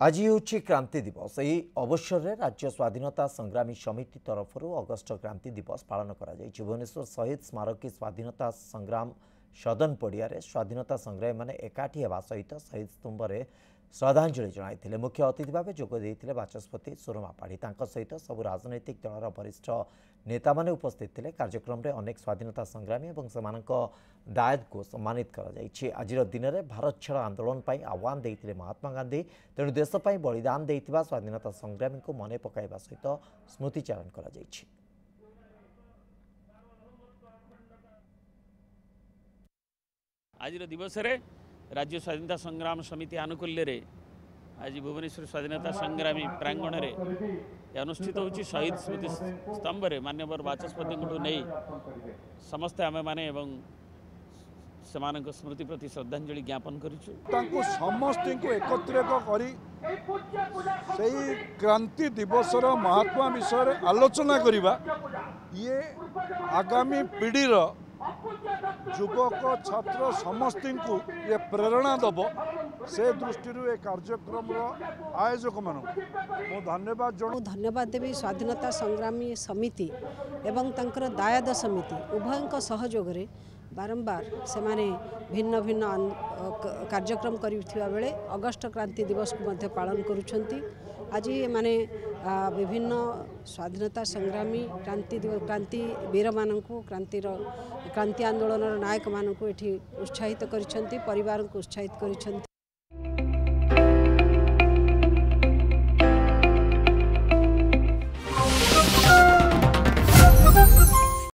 आज हूँ क्रांति दिवस। यही अवसर में राज्य स्वाधीनता संग्रामी समिति तरफ अगस्ट क्रांति दिवस पालन कर भुवनेश्वर शहीद स्मारकी स्वाधीनता संग्राम सदन पड़िया स्वाधीनता संग्रामी मैंने एकाठी होगा सहित शहीद स्तंभ में श्रद्धांजलि जनाई। मुख्य अतिथि भाव जोगदे बाचस्पति सुरमा पाढ़ी सहित सबु राजनैतिक दलर वरिष्ठ नेता माने उपस्थित थे। कार्यक्रम में अनेक स्वाधीनता संग्रामी और से दायद को सम्मानित कर आज दिन में भारत छाड़ आंदोलन पर आह्वान देते महात्मा गांधी। तेणु देशपाई बलिदान देइथिबा स्वाधीनता संग्रामी को मन पकाइबा सहित स्मृतिचारण कर आज दिवस रे राज्य स्वाधीनता संग्राम समिति आनुकूल्य रे आज भुवनेश्वर स्वाधीनता संग्रामी प्रांगण में अनुष्ठित होची शहीद स्मृति स्तंभ रे माननीय बाचस्पति नहीं समस्त आमे माने एवं सेमानक स्मृति प्रति श्रद्धांजलि ज्ञापन करिछु। तांको समस्त को एकत्रित करी सेही क्रांति दिवस महात्मा विषय आलोचना करिबा ये आगामी पीढ़ी युवक छात्र समस्त को ये प्रेरणा दब से दृष्टि ए कार्यक्रम आयोजक मान धन्यवाद देवी स्वाधीनता संग्रामी समिति एवं तंकर दायाद समिति उभय सहयोग रे बारंबार से माने भिन्न भिन्न कार्यक्रम करिथिबा बेले अगस्ट क्रांति दिवस को मध्य पालन करुछंती। आज माने विभिन्न स्वाधीनता संग्रामी क्रांति वीर मानू क्रांति आंदोलन नायक मानू एठी उत्साहित करिसेंती, परिवार को उत्साहित करिसेंती।